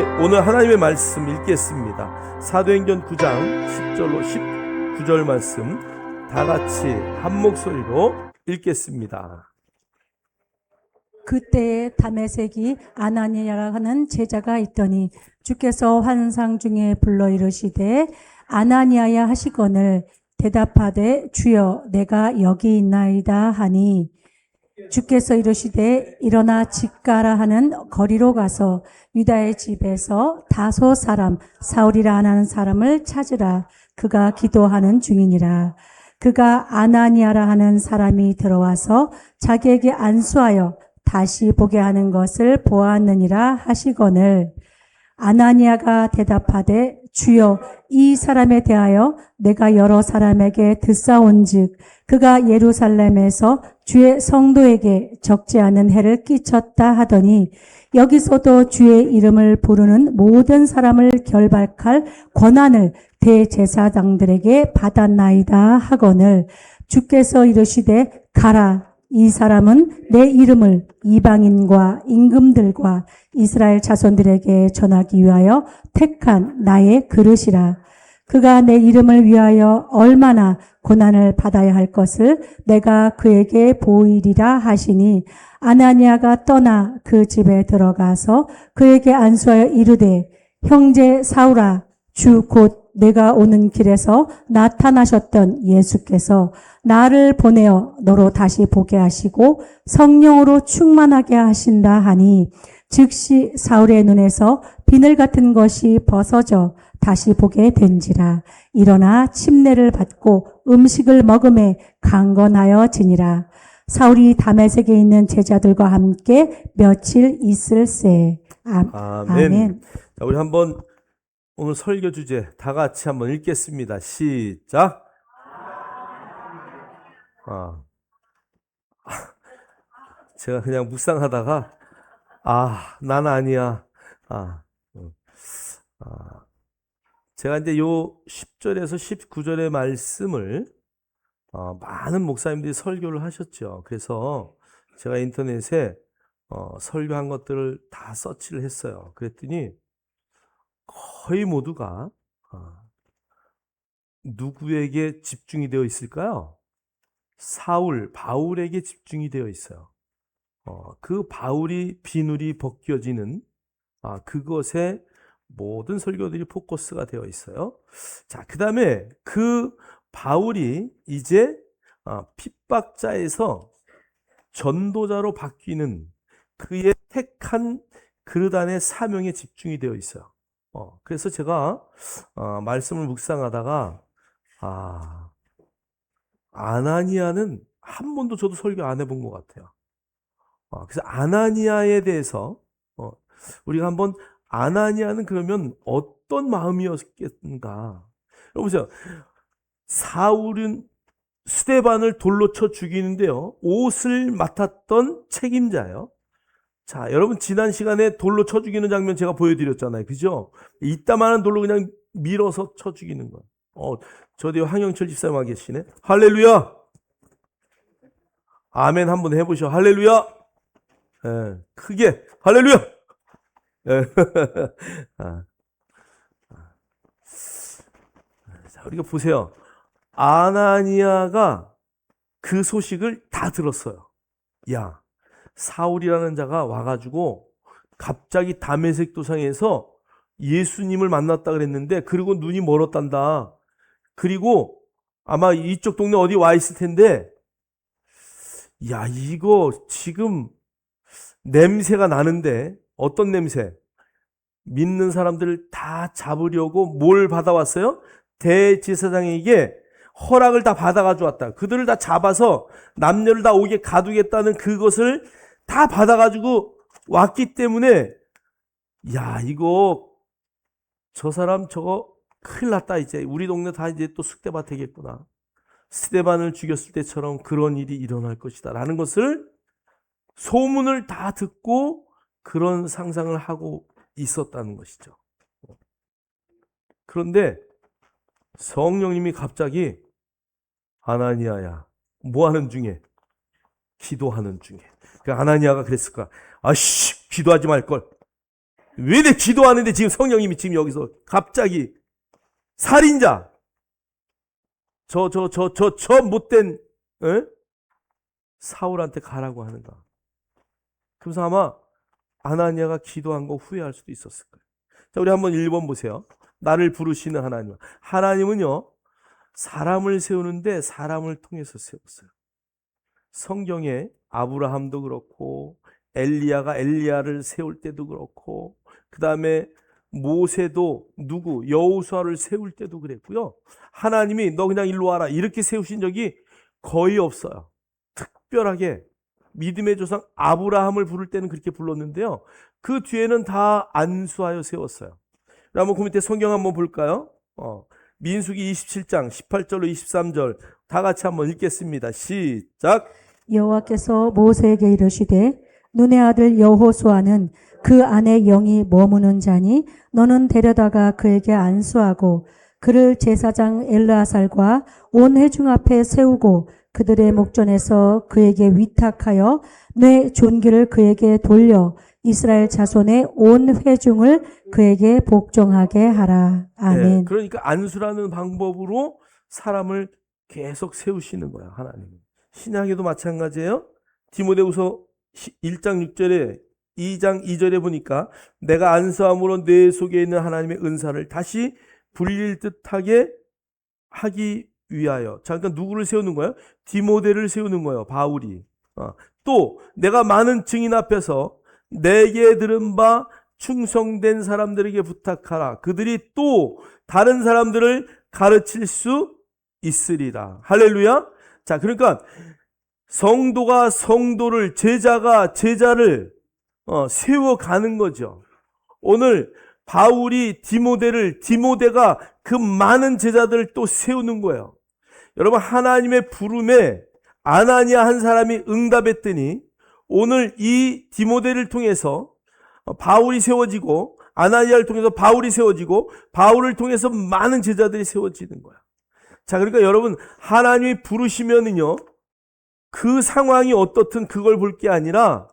오늘 하나님의 말씀 읽겠습니다. 사도행전 9장 10절로 19절 말씀 다 같이 한 목소리로 읽겠습니다. 그때에 다메섹이 아나니아라 하는 제자가 있더니 주께서 환상 중에 불러 이르시되 아나니아야 하시거늘 대답하되 주여 내가 여기 있나이다 하니 주께서 이르시되 일어나 집가라 하는 거리로 가서 유다의 집에서 다소 사람 사울이라 하는 사람을 찾으라. 그가 기도하는 중이니라. 그가 아나니아라 하는 사람이 들어와서 자기에게 안수하여 다시 보게 하는 것을 보았느니라 하시거늘 아나니아가 대답하되 주여 이 사람에 대하여 내가 여러 사람에게 듣사온즉 그가 예루살렘에서 주의 성도에게 적지 않은 해를 끼쳤다 하더니 여기서도 주의 이름을 부르는 모든 사람을 결박할 권한을 대제사장들에게 받았나이다 하거늘 주께서 이르시되 가라. 이 사람은 내 이름을 이방인과 임금들과 이스라엘 자손들에게 전하기 위하여 택한 나의 그릇이라. 그가 내 이름을 위하여 얼마나 고난을 받아야 할 것을 내가 그에게 보이리라 하시니 아나니아가 떠나 그 집에 들어가서 그에게 안수하여 이르되 형제 사울아 주 곧 내가 오는 길에서 나타나셨던 예수께서 나를 보내어 너로 다시 보게 하시고 성령으로 충만하게 하신다 하니 즉시 사울의 눈에서 비늘 같은 것이 벗어져 다시 보게 된지라. 일어나 침례를 받고 음식을 먹음에 강건하여 지니라. 사울이 다메섹에 있는 제자들과 함께 며칠 있을세. 아멘. 자, 우리 한번 오늘 설교 주제 다 같이 한번 읽겠습니다. 시작. 제가 그냥 묵상하다가 난 아니야. 제가 이제 요 10절에서 19절의 말씀을 많은 목사님들이 설교를 하셨죠. 그래서 제가 인터넷에 설교한 것들을 다 서치를 했어요. 그랬더니 거의 모두가 누구에게 집중이 되어 있을까요? 바울에게 집중이 되어 있어요. 그 바울이 비늘이 벗겨지는 그것에 모든 설교들이 포커스가 되어 있어요. 자, 그 다음에 그 바울이 이제 핍박자에서 전도자로 바뀌는 그의 택한 그릇 안의 사명에 집중이 되어 있어요. 그래서 제가 말씀을 묵상하다가 아나니아는 한 번도 저도 설교 안 해본 것 같아요. 그래서 아나니아에 대해서 우리가 한번 아나니아는 그러면 어떤 마음이었겠는가? 여보세요. 사울은 스데반을 돌로 쳐 죽이는데요. 옷을 맡았던 책임자예요. 자, 여러분 지난 시간에 돌로 쳐 죽이는 장면 제가 보여드렸잖아요. 그죠? 이따만한 돌로 그냥 밀어서 쳐 죽이는 거. 저도 황영철 집사님 와 계시네. 할렐루야! 아멘 한번 해보셔. 할렐루야! 크게 할렐루야! 자, 우리가 보세요. 아나니아가 그 소식을 다 들었어요. 야, 사울이라는 자가 와가지고 갑자기 다메섹 도상에서 예수님을 만났다 그랬는데 그리고 눈이 멀었단다. 그리고 아마 이쪽 동네 어디 와 있을 텐데 야, 이거 지금 냄새가 나는데 어떤 냄새? 믿는 사람들을 다 잡으려고 뭘 받아왔어요? 대제사장에게 허락을 다 받아가지고 왔다. 그들을 다 잡아서 남녀를 다 오게 가두겠다는 그것을 다 받아가지고 왔기 때문에 야, 이거 저 사람 저거 큰일 났다. 이제 우리 동네 다 이제 또 쑥대밭 되겠구나. 스데반을 죽였을 때처럼 그런 일이 일어날 것이다 라는 것을 소문을 다 듣고 그런 상상을 하고 있었다는 것이죠. 그런데 성령님이 갑자기 아나니아야, 뭐 하는 중에? 기도하는 중에. 그 아나니아가 그랬을 거야. 기도하지 말걸. 왜 내 기도하는데 지금 성령님이 지금 여기서 갑자기 살인자, 저 못된, 에? 사울한테 가라고 하는가. 그래서 아마 아나니아가 기도한 거 후회할 수도 있었을 거예요. 자, 우리 한번 1번 보세요. 나를 부르시는 하나님. 하나님은요, 사람을 세우는데 사람을 통해서 세웠어요. 성경에 아브라함도 그렇고 엘리야가 엘리야를 세울 때도 그렇고 그 다음에 모세도 여호수아를 세울 때도 그랬고요. 하나님이 너 그냥 일로 와라 이렇게 세우신 적이 거의 없어요. 특별하게 믿음의 조상 아브라함을 부를 때는 그렇게 불렀는데요. 그 뒤에는 다 안수하여 세웠어요. 한번 그 밑에 성경 한번 볼까요? 민수기 27장 18절로 23절 다 같이 한번 읽겠습니다. 시작. 여호와께서 모세에게 이르시되 눈의 아들 여호수아는 그 안에 영이 머무는 자니 너는 데려다가 그에게 안수하고 그를 제사장 엘르아살과 온 회중 앞에 세우고 그들의 목전에서 그에게 위탁하여 내 존귀를 그에게 돌려 이스라엘 자손의 온 회중을 그에게 복종하게 하라. 아멘. 그러니까 안수라는 방법으로 사람을 계속 세우시는 거야, 하나님. 신약에도 마찬가지예요. 디모데후서 1장 6절에 2장 2절에 보니까 내가 안수함으로 내 속에 있는 하나님의 은사를 다시 불릴 듯하게 하기 위하여. 자, 그러니까 누구를 세우는 거예요? 디모데를 세우는 거예요, 바울이. 또 내가 많은 증인 앞에서 내게 들은 바 충성된 사람들에게 부탁하라. 그들이 또 다른 사람들을 가르칠 수 있으리라. 할렐루야. 자, 그러니까 성도가 성도를, 제자가 제자를 세워가는 거죠. 오늘 바울이 디모데가 그 많은 제자들을 또 세우는 거예요. 여러분, 하나님의 부름에 아나니아 한 사람이 응답했더니 오늘 이 디모데를 통해서 바울이 세워지고 아나니아를 통해서 바울이 세워지고 바울을 통해서 많은 제자들이 세워지는 거야. 자, 그러니까 여러분, 하나님이 부르시면은요, 그 상황이 어떻든 그걸 볼 게 아니라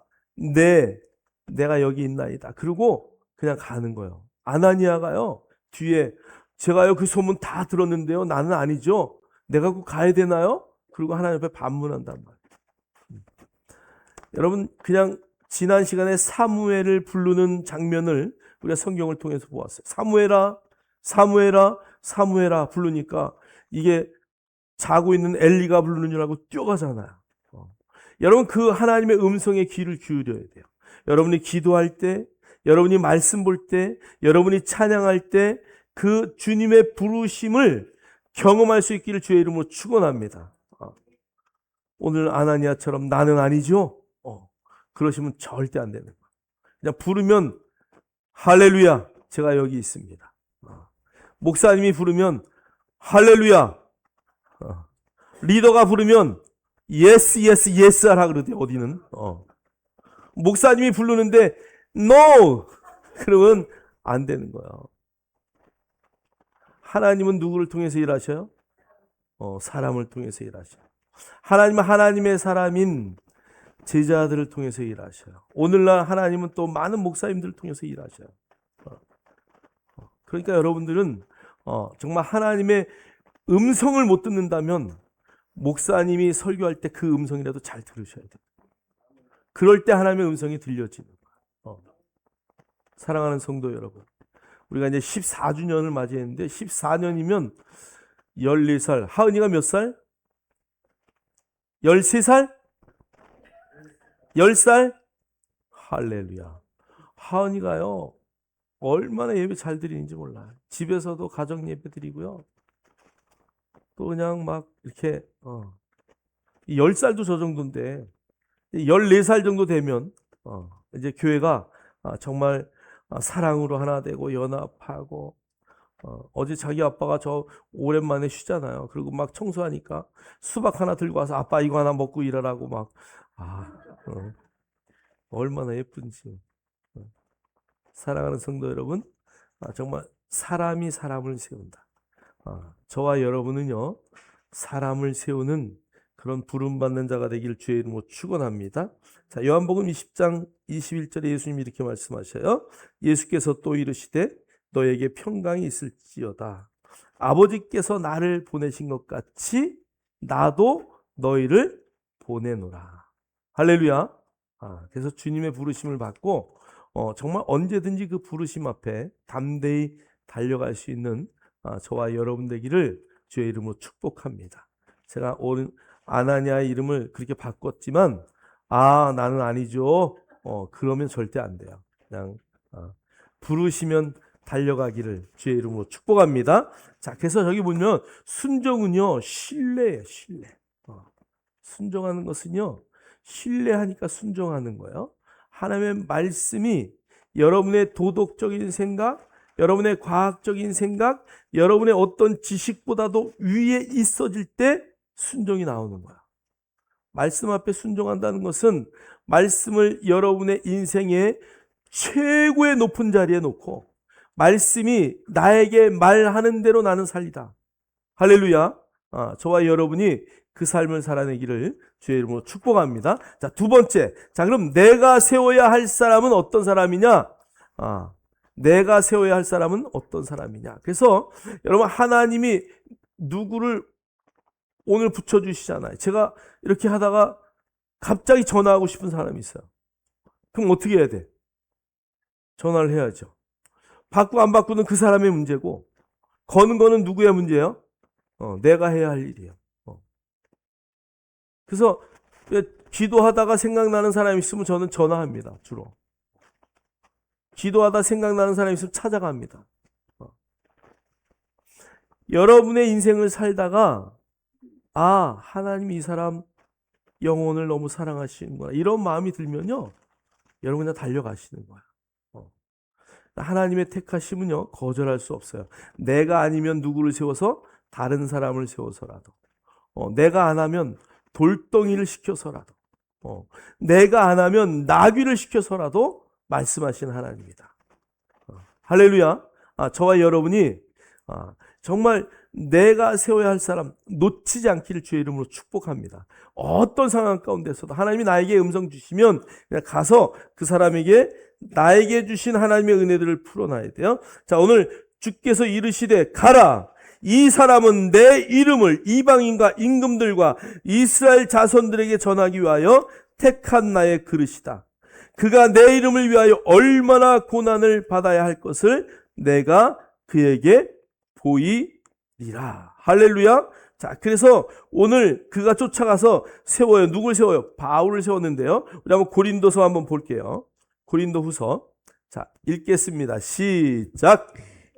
내가 여기 있나이다. 그리고 그냥 가는 거예요. 아나니아가요, 뒤에 제가요 그 소문 다 들었는데요, 나는 아니죠. 내가 꼭 가야 되나요? 그리고 하나님 앞에 반문한단 말이에요. 여러분, 그냥 지난 시간에 사무엘을 부르는 장면을 우리가 성경을 통해서 보았어요. 사무엘아, 사무엘아, 사무엘아 부르니까 이게 자고 있는 엘리가 부르는 줄 알고 뛰어가잖아요. 여러분, 그 하나님의 음성에 귀를 기울여야 돼요. 여러분이 기도할 때, 여러분이 말씀 볼 때, 여러분이 찬양할 때 그 주님의 부르심을 경험할 수 있기를 주의 이름으로 축원합니다. 오늘 아나니아처럼 나는 아니죠? 그러시면 절대 안 되는 거예요. 그냥 부르면 할렐루야, 제가 여기 있습니다. 목사님이 부르면 할렐루야, 리더가 부르면 예스 예스 예스 하라 그러대. 어디는 목사님이 부르는데 no 그러면 안 되는 거예요. 하나님은 누구를 통해서 일하셔요? 사람을 통해서 일하셔요. 하나님은 하나님의 사람인 제자들을 통해서 일하셔요. 오늘날 하나님은 또 많은 목사님들을 통해서 일하셔요. 그러니까 여러분들은 정말 하나님의 음성을 못 듣는다면 목사님이 설교할 때 그 음성이라도 잘 들으셔야 돼요. 그럴 때 하나님의 음성이 들려지는 거예요. 사랑하는 성도 여러분, 우리가 이제 14주년을 맞이했는데 14년이면 14살, 하은이가 몇 살? 13살? 10살? 할렐루야. 하은이가요, 얼마나 예배 잘 드리는지 몰라요. 집에서도 가정 예배 드리고요. 또 그냥 막 이렇게 10살도 저 정도인데 14살 정도 되면 이제 교회가 정말 사랑으로 하나 되고 연합하고 어제 자기 아빠가 저 오랜만에 쉬잖아요. 그리고 막 청소하니까 수박 하나 들고 와서 아빠 이거 하나 먹고 일하라고 막 얼마나 예쁜지. 사랑하는 성도 여러분, 정말 사람이 사람을 세운다. 저와 여러분은요, 사람을 세우는 그런 부름받는 자가 되길 주의 이름으로 축원합니다. 자, 요한복음 20장 21절에 예수님이 이렇게 말씀하셔요. 예수께서 또 이르시되 너에게 평강이 있을지어다. 아버지께서 나를 보내신 것 같이 나도 너희를 보내노라. 할렐루야. 그래서 주님의 부르심을 받고 정말 언제든지 그 부르심 앞에 담대히 달려갈 수 있는 저와 여러분 되기를 주의 이름으로 축복합니다. 제가 오늘 아나니아의 이름을 그렇게 바꿨지만 나는 아니죠. 그러면 절대 안 돼요. 그냥 부르시면 달려가기를 주의 이름으로 축복합니다. 자, 그래서 저기 보면 순종은요 신뢰예요. 신뢰. 순종하는 것은요 신뢰하니까 순종하는 거예요. 하나님의 말씀이 여러분의 도덕적인 생각, 여러분의 과학적인 생각, 여러분의 어떤 지식보다도 위에 있어질 때 순종이 나오는 거야. 말씀 앞에 순종한다는 것은 말씀을 여러분의 인생의 최고의 높은 자리에 놓고 말씀이 나에게 말하는 대로 나는 살리다. 할렐루야. 저와 여러분이 그 삶을 살아내기를 주의 이름으로 축복합니다. 자, 두 번째. 자, 그럼 내가 세워야 할 사람은 어떤 사람이냐? 내가 세워야 할 사람은 어떤 사람이냐? 그래서 여러분 하나님이 누구를 오늘 붙여주시잖아요. 제가 이렇게 하다가 갑자기 전화하고 싶은 사람이 있어요. 그럼 어떻게 해야 돼? 전화를 해야죠. 받고 안 받고는 그 사람의 문제고 거는 거는 누구의 문제예요? 내가 해야 할 일이에요. 그래서 기도하다가 생각나는 사람이 있으면 저는 전화합니다. 주로. 기도하다 생각나는 사람이 있으면 찾아갑니다. 여러분의 인생을 살다가 하나님이 이 사람 영혼을 너무 사랑하시는구나 이런 마음이 들면요 여러분 그냥 달려가시는 거예요. 하나님의 택하심은요 거절할 수 없어요. 내가 아니면 누구를 세워서 다른 사람을 세워서라도 내가 안 하면 돌덩이를 시켜서라도 내가 안 하면 나귀를 시켜서라도 말씀하시는 하나님이다. 할렐루야. 저와 여러분이 정말 내가 세워야 할 사람 놓치지 않기를 주의 이름으로 축복합니다. 어떤 상황 가운데서도 하나님이 나에게 음성 주시면 그냥 가서 그 사람에게 나에게 주신 하나님의 은혜들을 풀어놔야 돼요. 자, 오늘 주께서 이르시되 가라. 이 사람은 내 이름을 이방인과 임금들과 이스라엘 자손들에게 전하기 위하여 택한 나의 그릇이다. 그가 내 이름을 위하여 얼마나 고난을 받아야 할 것을 내가 그에게 보이리라. 할렐루야. 자, 그래서 오늘 그가 쫓아가서 세워요. 누굴 세워요? 바울을 세웠는데요. 우리 한번 고린도서 한번 볼게요. 고린도후서. 자, 읽겠습니다. 시작.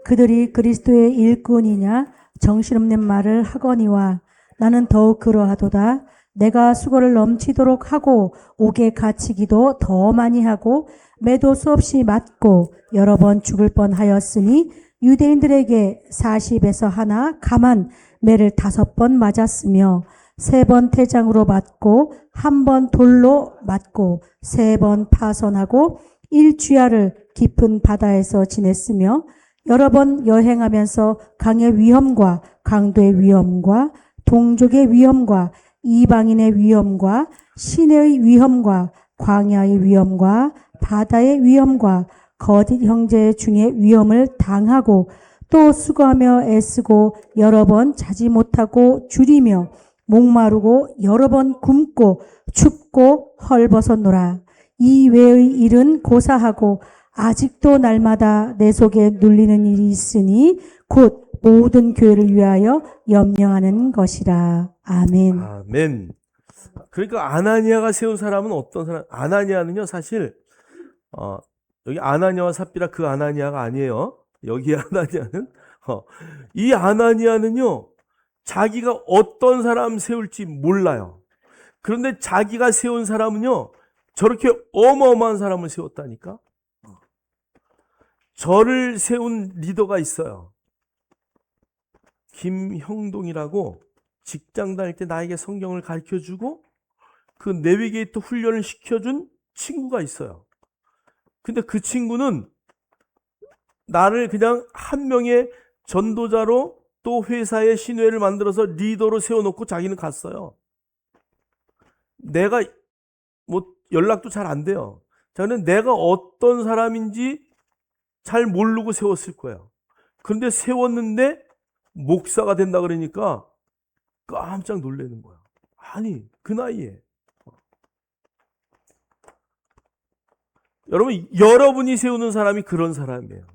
그들이 그리스도의 일꾼이냐 정신없는 말을 하거니와 나는 더욱 그러하도다. 내가 수고를 넘치도록 하고 옥에 갇히기도 더 많이 하고 매도 수없이 맞고 여러 번 죽을 뻔하였으니 유대인들에게 40에서 하나 가만 매를 5번 맞았으며 3번 태장으로 맞고 1번 돌로 맞고 3번 파선하고 1주야를 깊은 바다에서 지냈으며 여러 번 여행하면서 강의 위험과 강도의 위험과 동족의 위험과 이방인의 위험과 시내의 위험과 광야의 위험과 바다의 위험과 거짓 형제 중에 위험을 당하고 또 수고하며 애쓰고 여러 번 자지 못하고 줄이며 목마르고 여러 번 굶고 춥고 헐벗었노라. 이 외의 일은 고사하고 아직도 날마다 내 속에 눌리는 일이 있으니 곧 모든 교회를 위하여 염려하는 것이라. 아멘. 아멘. 그러니까 아나니아가 세운 사람은 어떤 사람? 아나니아는요 사실 여기 아나니아와 삽비라 그 아나니아가 아니에요. 여기 아나니아는 이 아나니아는요 자기가 어떤 사람 세울지 몰라요. 그런데 자기가 세운 사람은요 저렇게 어마어마한 사람을 세웠다니까. 저를 세운 리더가 있어요. 김형동이라고 직장 다닐 때 나에게 성경을 가르쳐주고 그 내비게이터 훈련을 시켜준 친구가 있어요. 근데 그 친구는 나를 그냥 한 명의 전도자로 또 회사의 신회를 만들어서 리더로 세워놓고 자기는 갔어요. 내가 뭐 연락도 잘 안 돼요. 저는 내가 어떤 사람인지 잘 모르고 세웠을 거예요. 그런데 세웠는데 목사가 된다 그러니까 깜짝 놀라는 거야. 아니, 그 나이에. 여러분, 여러분이 세우는 사람이 그런 사람이에요.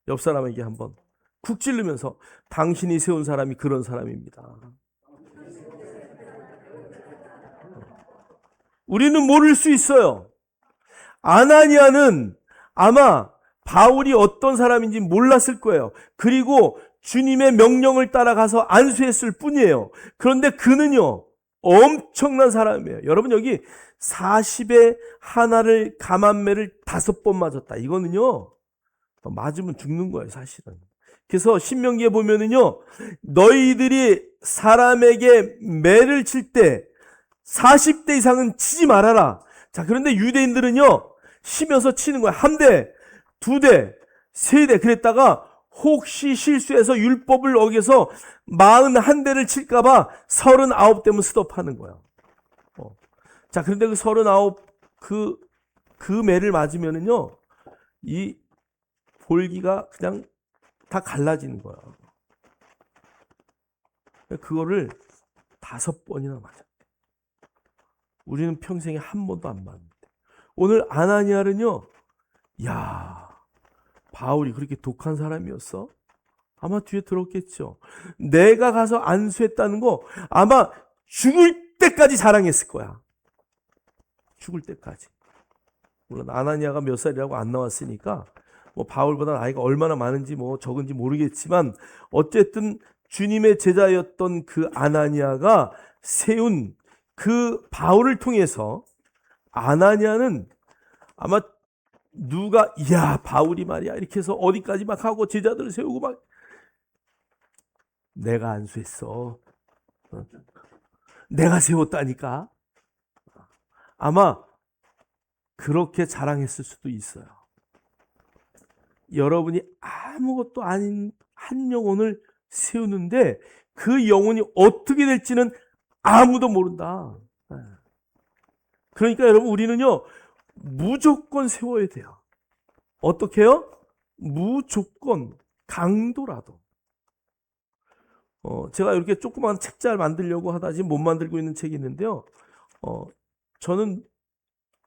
옆 사람에게 한번 쿡 찌르면서 당신이 세운 사람이 그런 사람입니다. 우리는 모를 수 있어요. 아나니아는 아마 바울이 어떤 사람인지 몰랐을 거예요. 그리고 주님의 명령을 따라가서 안수했을 뿐이에요. 그런데 그는요, 엄청난 사람이에요. 여러분, 여기 40에 하나를 감한매를 5번 맞았다. 이거는요, 맞으면 죽는 거예요, 사실은. 그래서 신명기에 보면은요, 너희들이 사람에게 매를 칠 때 40대 이상은 치지 말아라. 자, 그런데 유대인들은요, 쉬면서 치는 거야. 1대, 2대, 3대. 그랬다가 혹시 실수해서 율법을 어겨서 41대를 칠까봐 39대면 스톱하는 거야. 자, 그런데 그 39, 그 매를 맞으면은요, 이 볼기가 그냥 다 갈라지는 거야. 그거를 5번이나 맞아. 우리는 평생에 한 번도 안 맞는데. 오늘 아나니아는요, 야, 바울이 그렇게 독한 사람이었어? 아마 뒤에 들었겠죠. 내가 가서 안수했다는 거 아마 죽을 때까지 자랑했을 거야. 죽을 때까지. 물론 아나니아가 몇 살이라고 안 나왔으니까 뭐 바울보다 나이가 얼마나 많은지 뭐 적은지 모르겠지만 어쨌든 주님의 제자였던 그 아나니아가 세운 그 바울을 통해서 아나니아는 아마 누가 야 바울이 말이야 이렇게 해서 어디까지 막 하고 제자들을 세우고 막 내가 안수했어. 내가 세웠다니까. 아마 그렇게 자랑했을 수도 있어요. 여러분이 아무것도 아닌 한 영혼을 세우는데 그 영혼이 어떻게 될지는 아무도 모른다. 그러니까 여러분 우리는요 무조건 세워야 돼요. 어떻게 해요? 무조건 강도라도. 제가 이렇게 조그만 책잘 만들려고 하다 지금 못 만들고 있는 책이 있는데요. 저는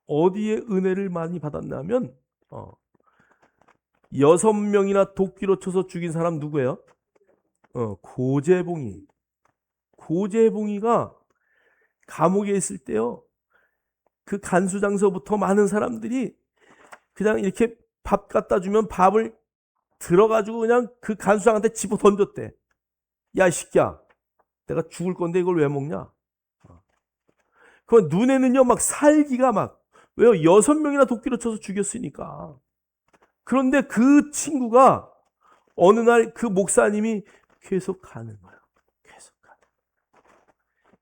어디에 은혜를 많이 받았냐면 6명이나 도끼로 쳐서 죽인 사람 누구예요? 고재봉이. 고재봉이가 감옥에 있을 때요. 그 간수장서부터 많은 사람들이 그냥 이렇게 밥 갖다 주면 밥을 들어가지고 그냥 그 간수장한테 집어 던졌대. 야, 이 새끼야. 내가 죽을 건데 이걸 왜 먹냐? 그 눈에는요, 막 살기가 막, 왜요? 6명이나 도끼로 쳐서 죽였으니까. 그런데 그 친구가 어느 날 그 목사님이 계속 가는 거예요. 계속 가는.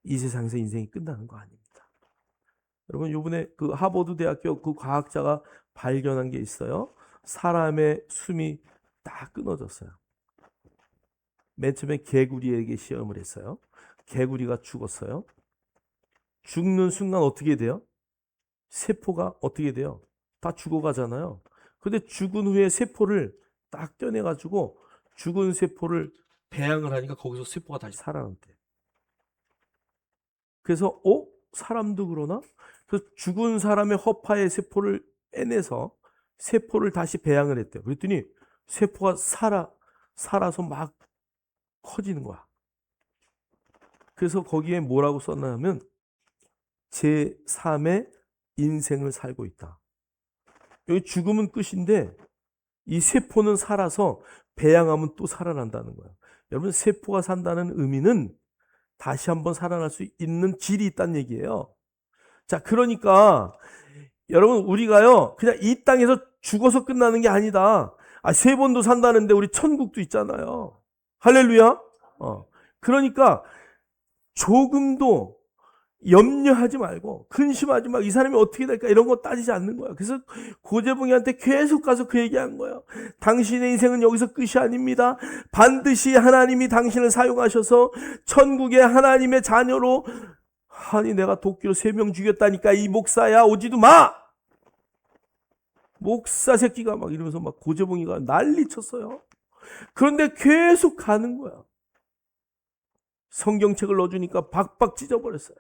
이 세상에서 인생이 끝나는 거 아닙니다. 여러분, 요번에 그 하버드 대학교 그 과학자가 발견한 게 있어요. 사람의 숨이 딱 끊어졌어요. 맨 처음에 개구리에게 시험을 했어요. 개구리가 죽었어요. 죽는 순간 어떻게 돼요? 세포가 어떻게 돼요? 다 죽어가잖아요. 근데 죽은 후에 세포를 딱 떼내가지고 죽은 세포를 배양을 하니까 거기서 세포가 다시 살아난대. 그래서 사람도 그러나? 그래서 죽은 사람의 허파의 세포를 빼내서 세포를 다시 배양을 했대요. 그랬더니 세포가 살아서 막 커지는 거야. 그래서 거기에 뭐라고 썼냐면 제3의 인생을 살고 있다. 여기 죽음은 끝인데 이 세포는 살아서 배양하면 또 살아난다는 거예요. 여러분 세포가 산다는 의미는 다시 한번 살아날 수 있는 길이 있다는 얘기예요. 자, 그러니까 여러분 우리가요 그냥 이 땅에서 죽어서 끝나는 게 아니다. 3번도 산다는데 우리 천국도 있잖아요. 할렐루야. 그러니까 조금도 염려하지 말고 근심하지 말고 이 사람이 어떻게 될까 이런 거 따지지 않는 거야. 그래서 고재봉이한테 계속 가서 그 얘기한 거예요. 당신의 인생은 여기서 끝이 아닙니다. 반드시 하나님이 당신을 사용하셔서 천국의 하나님의 자녀로 아니 내가 도끼로 3명 죽였다니까 이 목사야 오지도 마. 목사 새끼가 막 이러면서 막 고재봉이가 난리 쳤어요. 그런데 계속 가는 거야. 성경책을 넣어주니까 박박 찢어버렸어요.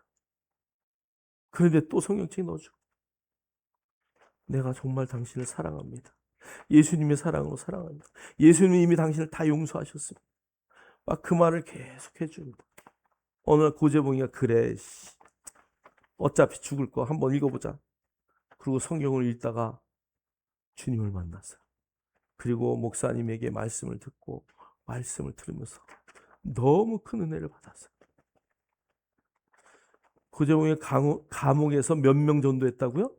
그런데 또 성경책 넣어주고. 내가 정말 당신을 사랑합니다. 예수님의 사랑으로 사랑합니다. 예수님이 이미 당신을 다 용서하셨습니다. 막 그 말을 계속 해줍니다. 어느 날 고재봉이가 그래 어차피 죽을 거 한번 읽어보자. 그리고 성경을 읽다가 주님을 만났어요. 그리고 목사님에게 말씀을 듣고 말씀을 들으면서 너무 큰 은혜를 받았어요. 고재봉이 감옥에서 몇 명 전도했다고요?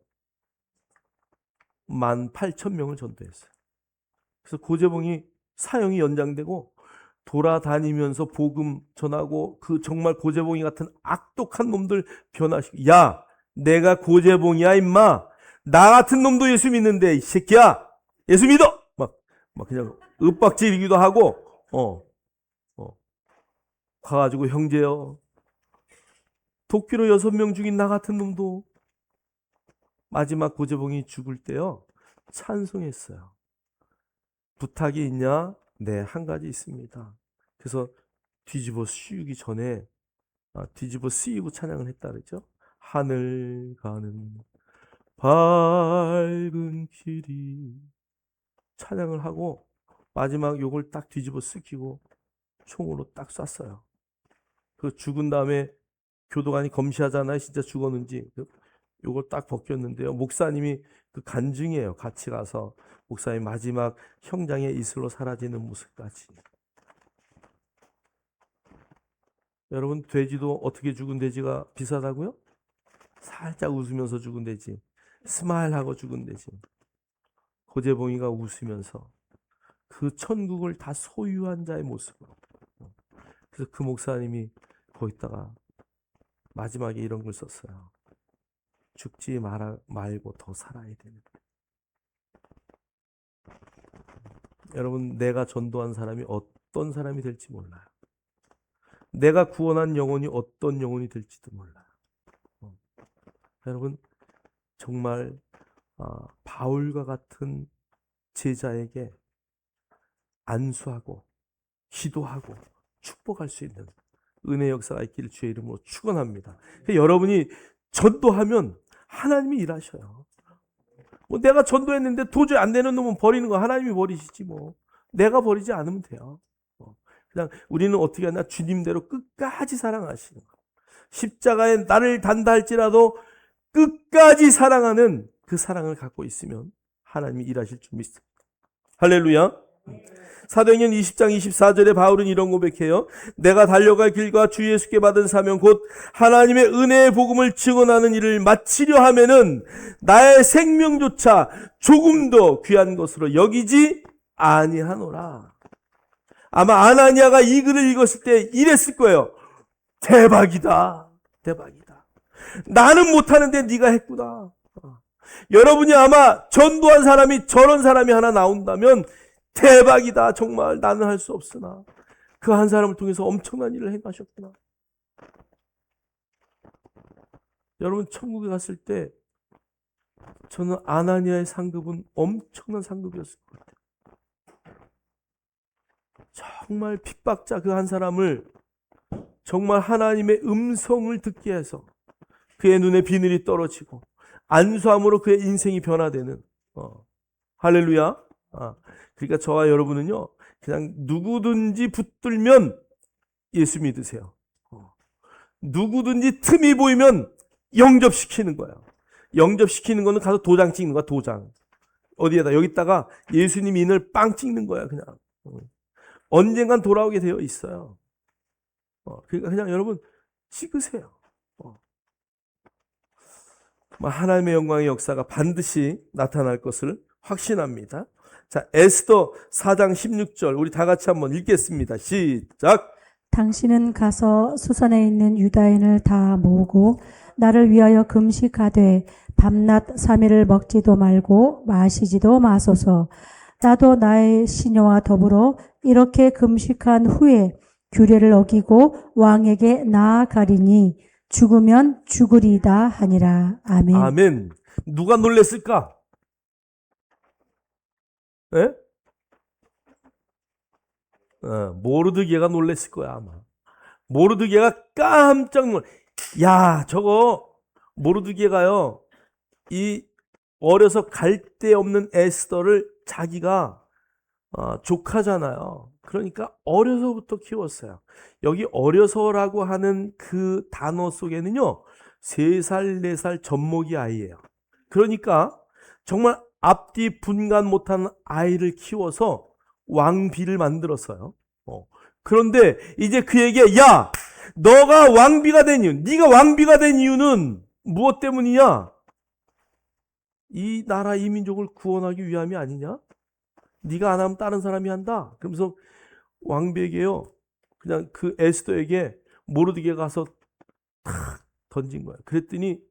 18,000명을 전도했어요. 그래서 고재봉이 사형이 연장되고 돌아다니면서 복음 전하고 그 정말 고재봉이 같은 악독한 놈들 변화시키고 야 내가 고재봉이야 임마 나 같은 놈도 예수 믿는데 이 새끼야 예수 믿어 막 그냥 윽박지르기도 하고 가가지고 형제여 도끼로 6명 죽인 나 같은 놈도 마지막 고재봉이 죽을 때요 찬송했어요. 부탁이 있냐? 네, 한 가지 있습니다. 그래서 뒤집어 씌우기 전에 뒤집어 씌우고 찬양을 했다 그랬죠. 하늘 가는 밝은 길이 찬양을 하고 마지막 요걸 딱 뒤집어 쓰키고 총으로 딱 쐈어요. 그 죽은 다음에 교도관이 검시하잖아요. 진짜 죽었는지. 요걸 딱 벗겼는데요. 목사님이 그 간증이에요. 같이 가서 목사님 마지막 형장의 이슬로 사라지는 모습까지. 여러분 돼지도 어떻게 죽은 돼지가 비슷하다고요? 살짝 웃으면서 죽은 돼지. 스마일하고 죽은 돼지. 고재봉이가 웃으면서 그 천국을 다 소유한 자의 모습으로. 그래서 그 목사님이 거기다가 마지막에 이런 걸 썼어요. 죽지 말고 더 살아야 되는. 여러분 내가 전도한 사람이 어떤 사람이 될지 몰라요. 내가 구원한 영혼이 어떤 영혼이 될지도 몰라요. 여러분 정말 바울과 같은 제자에게 안수하고 기도하고 축복할 수 있는 은혜 역사가 있기를 주의 이름으로 축원합니다. 여러분이 전도하면 하나님이 일하셔요. 뭐 내가 전도했는데 도저히 안 되는 놈은 버리는 거 하나님이 버리시지 뭐. 내가 버리지 않으면 돼요. 그냥 우리는 어떻게 하냐 주님대로 끝까지 사랑하시는 거. 십자가에 나를 단다 할지라도 끝까지 사랑하는 그 사랑을 갖고 있으면 하나님이 일하실 줄 믿습니다. 할렐루야. 사도행전 20장 24절에 바울은 이런 고백해요. 내가 달려갈 길과 주 예수께 받은 사명 곧 하나님의 은혜의 복음을 증언하는 일을 마치려 하면은 나의 생명조차 조금도 귀한 것으로 여기지 아니하노라. 아마 아나니아가 이 글을 읽었을 때 이랬을 거예요. 대박이다. 대박이다. 나는 못하는데 네가 했구나. 여러분이 아마 전도한 사람이 저런 사람이 하나 나온다면 대박이다. 정말 나는 할 수 없으나 그 한 사람을 통해서 엄청난 일을 행하셨구나. 여러분 천국에 갔을 때 저는 아나니아의 상급은 엄청난 상급이었을 것 같아요. 정말 핍박자 그 한 사람을 정말 하나님의 음성을 듣게 해서 그의 눈에 비늘이 떨어지고 안수함으로 그의 인생이 변화되는 할렐루야. 그러니까 저와 여러분은요 그냥 누구든지 붙들면 예수 믿으세요. 누구든지 틈이 보이면 영접시키는 거예요. 영접시키는 거는 가서 도장 찍는 거야. 도장 어디에다 여기다가 예수님 인을 빵 찍는 거야. 그냥 언젠간 돌아오게 되어 있어요. 그러니까 그냥 여러분 찍으세요. 하나님의 영광의 역사가 반드시 나타날 것을 확신합니다. 자, 에스더 4장 16절 우리 다 같이 한번 읽겠습니다. 시작. 당신은 가서 수산에 있는 유다인을 다 모으고 나를 위하여 금식하되 밤낮 3일을 먹지도 말고 마시지도 마소서. 나도 나의 시녀와 더불어 이렇게 금식한 후에 규례를 어기고 왕에게 나아가리니 죽으면 죽으리이다 하니라. 아멘. 아멘. 누가 놀랬을까? 예? 모르드게가 놀랬을 거야, 아마. 모르드게가 깜짝 놀. 야, 저거 모르드게가요. 이 어려서 갈 데 없는 에스더를 자기가 조카잖아요. 그러니까 어려서부터 키웠어요. 여기 어려서라고 하는 그 단어 속에는요, 3살, 4살 젖먹이 아이예요. 그러니까 정말 앞뒤 분간 못한 아이를 키워서 왕비를 만들었어요. 그런데 이제 그에게, 야, 너가 왕비가 된 이유, 네가 왕비가 된 이유는 무엇 때문이냐? 이 나라 이 민족을 구원하기 위함이 아니냐? 네가 안 하면 다른 사람이 한다. 그러면서 왕비에게요, 그냥 그 에스더에게 모르드게 가서 탁 던진 거예요. 그랬더니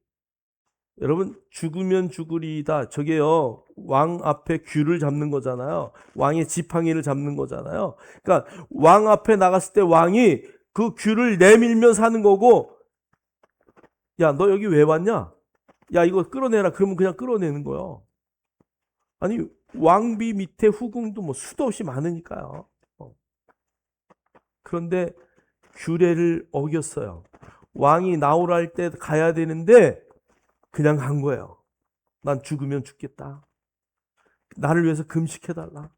여러분, 죽으면 죽으리이다. 저게요, 왕 앞에 귤을 잡는 거잖아요. 왕의 지팡이를 잡는 거잖아요. 그러니까 왕 앞에 나갔을 때 왕이 그 귤을 내밀면 사는 거고, 야, 너 여기 왜 왔냐? 야, 이거 끌어내라. 그러면 그냥 끌어내는 거예요. 아니, 왕비 밑에 후궁도 뭐 수도 없이 많으니까요. 그런데 규례를 어겼어요. 왕이 나오라 할 때 가야 되는데 그냥 간 거예요. 난 죽으면 죽겠다. 나를 위해서 금식해달라.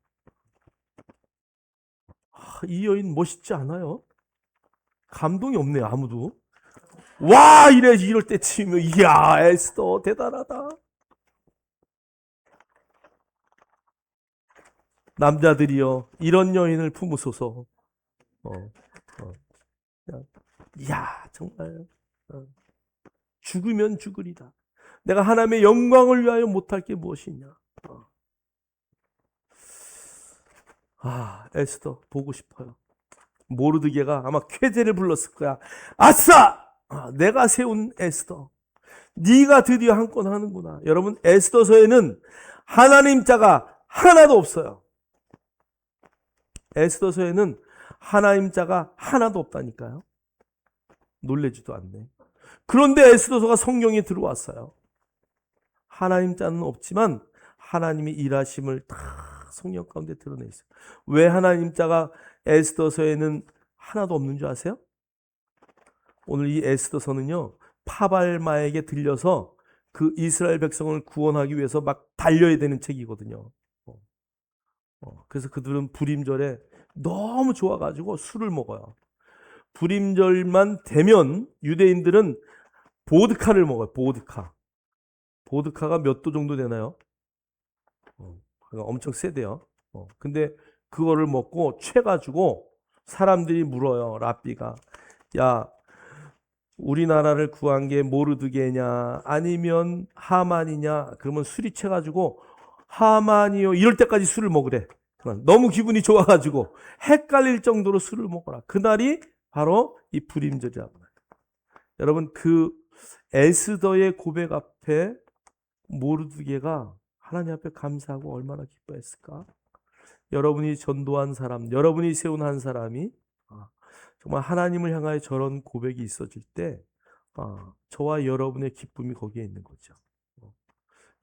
이 여인 멋있지 않아요? 감동이 없네요, 아무도. 와, 이럴 때쯤이면, 이야, 에스더 대단하다. 남자들이여, 이런 여인을 품으소서. 이야, 정말. 죽으면 죽으리다. 내가 하나님의 영광을 위하여 못할 게 무엇이냐. 에스더 보고 싶어요. 모르드게가 아마 쾌재를 불렀을 거야. 아싸! 내가 세운 에스더. 네가 드디어 한 건 하는구나. 여러분, 에스더서에는 하나님 자가 하나도 없어요. 에스더서에는 하나님 자가 하나도 없다니까요. 놀래지도 않네. 그런데 에스더서가 성경에 들어왔어요. 하나님 자는 없지만 하나님이 일하심을 다 성경 가운데 드러내 있어요. 왜 하나님 자가 에스더서에는 하나도 없는 줄 아세요? 오늘 이 에스더서는요, 파발마에게 들려서 그 이스라엘 백성을 구원하기 위해서 막 달려야 되는 책이거든요. 그래서 그들은 불임절에 너무 좋아가지고 술을 먹어요. 불임절만 되면 유대인들은 보드카를 먹어요. 보드카. 보드카가 몇 도 정도 되나요? 그러니까 엄청 세대요. 근데 그거를 먹고 취해가지고 사람들이 물어요. 랍비가, 야, 우리나라를 구한 게 모르드게냐 아니면 하만이냐? 그러면 술이 채가지고 하만이요, 이럴 때까지 술을 먹으래. 너무 기분이 좋아가지고 헷갈릴 정도로 술을 먹어라. 그날이 바로 이 불임절이라고 해요. 여러분, 그 에스더의 고백 앞에 모르드게가 하나님 앞에 감사하고 얼마나 기뻐했을까? 여러분이 전도한 사람, 여러분이 세운 한 사람이 정말 하나님을 향하여 저런 고백이 있어질 때 저와 여러분의 기쁨이 거기에 있는 거죠.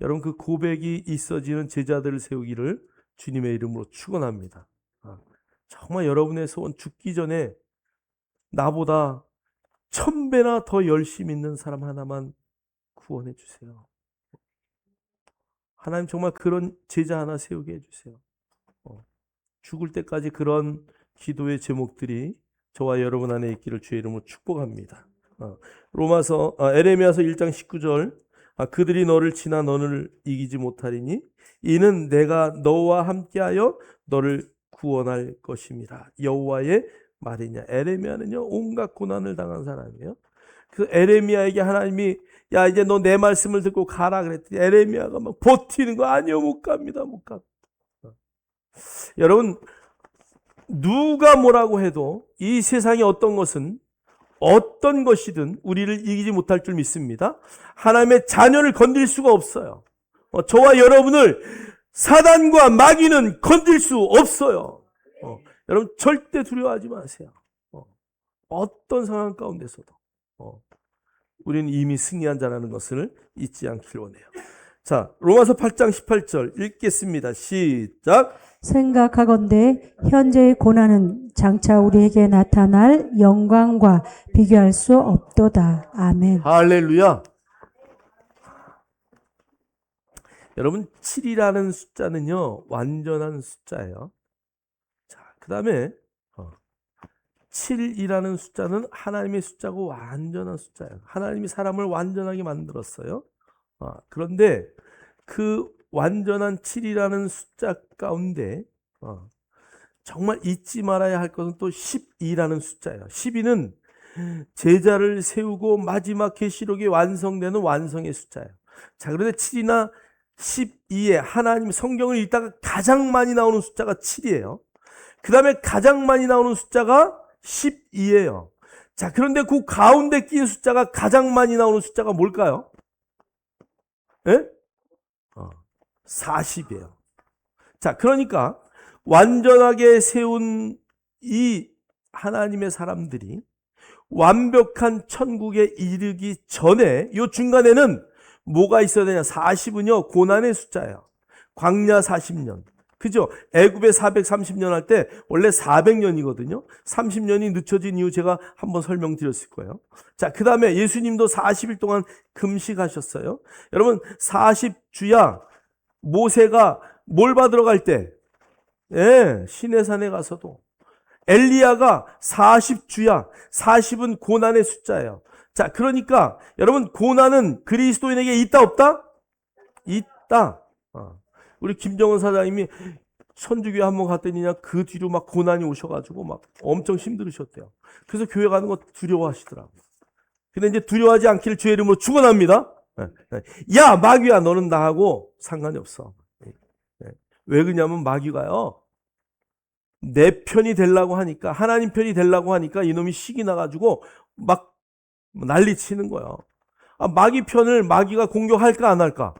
여러분, 그 고백이 있어지는 제자들을 세우기를 주님의 이름으로 축원합니다. 정말 여러분의 소원, 죽기 전에 나보다 1000배나 더 열심히 있는 사람 하나만 구원해 주세요. 하나님, 정말 그런 제자 하나 세우게 해주세요. 죽을 때까지 그런 기도의 제목들이 저와 여러분 안에 있기를 주의 이름으로 축복합니다. 에레미야서 1장 19절, 그들이 너를 치나 너를 이기지 못하리니 이는 내가 너와 함께하여 너를 구원할 것입니다. 여호와의 말이냐. 에레미야는요, 온갖 고난을 당한 사람이에요. 그 에레미야에게 하나님이, 야, 이제 너 내 말씀을 듣고 가라 그랬더니 에레미야가 막 버티는 거, 아니요, 못 갑니다, 못 갑니다. 여러분, 누가 뭐라고 해도 이 세상의 어떤 것은, 어떤 것이든 우리를 이기지 못할 줄 믿습니다. 하나님의 자녀를 건들 수가 없어요. 저와 여러분을 사단과 마귀는 건들 수 없어요. 여러분, 절대 두려워하지 마세요. 어떤 상황 가운데서도. 우리는 이미 승리한 자라는 것을 잊지 않기를 원해요. 자, 로마서 8장 18절 읽겠습니다. 시작. 생각하건대 현재의 고난은 장차 우리에게 나타날 영광과 비교할 수 없도다. 아멘. 할렐루야. 여러분, 7이라는 숫자는요, 완전한 숫자예요. 자, 그 다음에 7이라는 숫자는 하나님의 숫자고 완전한 숫자예요. 하나님이 사람을 완전하게 만들었어요. 그런데 그 완전한 7이라는 숫자 가운데 정말 잊지 말아야 할 것은 또 12라는 숫자예요. 12는 제자를 세우고 마지막 계시록이 완성되는 완성의 숫자예요. 자, 그런데 7이나 12에 하나님 성경을 읽다가 가장 많이 나오는 숫자가 7이에요. 그 다음에 가장 많이 나오는 숫자가 12예요. 자, 그런데 그 가운데 낀 숫자가 가장 많이 나오는 숫자가 뭘까요? 예? 40이에요. 자, 그러니까 완전하게 세운 이 하나님의 사람들이 완벽한 천국에 이르기 전에 이 중간에는 뭐가 있어야 되냐? 40은요 고난의 숫자예요. 광야 40년. 그죠? 애굽에 430년 할 때 원래 400년이거든요. 30년이 늦춰진 이유 제가 한번 설명드렸을 거예요. 자, 그 다음에 예수님도 40일 동안 금식하셨어요. 여러분 40주야 모세가 뭘 받으러 갈 때? 예, 시내산에 가서도 엘리야가 40주야. 40은 고난의 숫자예요. 자, 그러니까 여러분 고난은 그리스도인에게 있다 없다? 있다. 우리 김정은 사장님이 선주교회 한번 갔더니 그 뒤로 막 고난이 오셔가지고 막 엄청 힘들으셨대요. 그래서 교회 가는 거 두려워하시더라고요. 근데 이제 두려워하지 않기를 주의 이름으로 축원합니다. 야, 마귀야, 너는 나하고 상관이 없어. 왜 그러냐면 마귀가요, 내 편이 되려고 하니까, 하나님 편이 되려고 하니까 이놈이 식이 나가지고 막 난리 치는 거예요. 마귀 편을 마귀가 공격할까 안 할까?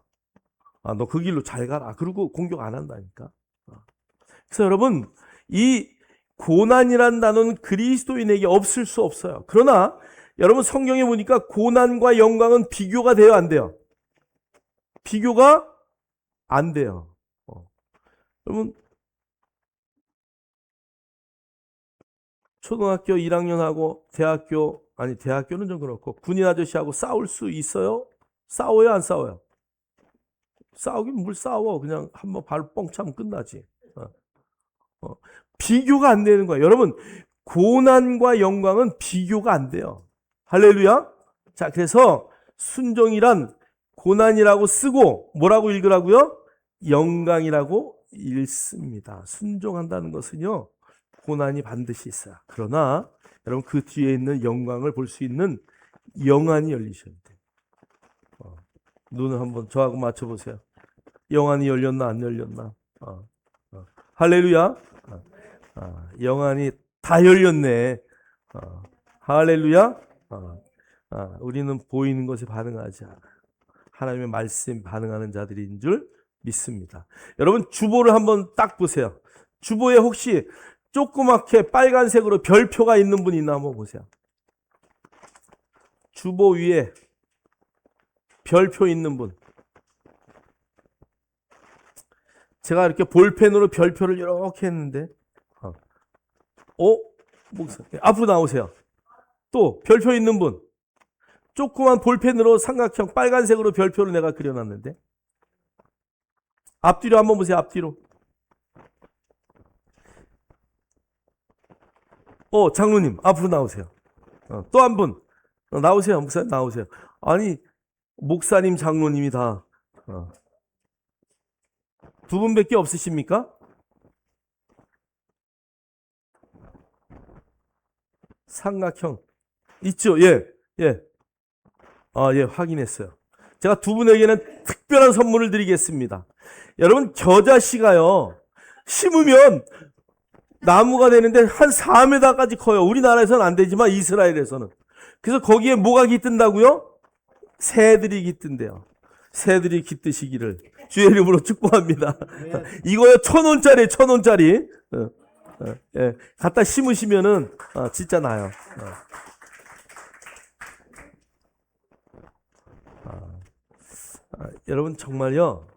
너 그 길로 잘 가라. 그러고 공격 안 한다니까. 그래서 여러분, 이 고난이란 단어는 그리스도인에게 없을 수 없어요. 그러나 여러분 성경에 보니까 고난과 영광은 비교가 돼요, 안 돼요? 비교가 안 돼요. 여러분 초등학교 1학년하고 대학교는 좀 그렇고 군인 아저씨하고 싸울 수 있어요? 싸워요, 안 싸워요? 싸우긴 뭘 싸워. 그냥 한번 발 뻥 차면 끝나지. 비교가 안 되는 거예요. 여러분, 고난과 영광은 비교가 안 돼요. 할렐루야. 자, 그래서 순종이란 고난이라고 쓰고 뭐라고 읽으라고요? 영광이라고 읽습니다. 순종한다는 것은요, 고난이 반드시 있어요. 그러나 여러분 그 뒤에 있는 영광을 볼 수 있는 영안이 열리셔야 돼요. 눈을 한번 저하고 맞춰보세요. 영안이 열렸나 안 열렸나? 할렐루야. 영안이 다 열렸네. 할렐루야. 우리는 보이는 것에 반응하지 않아. 하나님의 말씀에 반응하는 자들인 줄 믿습니다. 여러분 주보를 한번 딱 보세요. 주보에 혹시 조그맣게 빨간색으로 별표가 있는 분 있나 한번 보세요. 주보 위에 별표 있는 분. 제가 이렇게 볼펜으로 별표를 이렇게 했는데, 목사, 앞으로 나오세요. 또 별표 있는 분. 조그만 볼펜으로 삼각형 빨간색으로 별표를 내가 그려놨는데, 앞뒤로 한번 보세요. 앞뒤로. 장로님 앞으로 나오세요. 또 한 분 나오세요. 목사님 나오세요. 아니 목사님 장로님이 다 두 분밖에 없으십니까? 삼각형 있죠? 예. 예, 확인했어요. 제가 두 분에게는 특별한 선물을 드리겠습니다. 여러분 겨자씨가요 심으면 나무가 되는데 한 4m까지 커요. 우리나라에서는 안 되지만 이스라엘에서는. 그래서 거기에 뭐가 깃든다고요? 새들이 깃든대요. 새들이 깃드시기를 주의 이름으로 축복합니다. 이거요 1,000원짜리 1,000원짜리. 예, 갖다 심으시면은 진짜 나요. 여러분 정말요.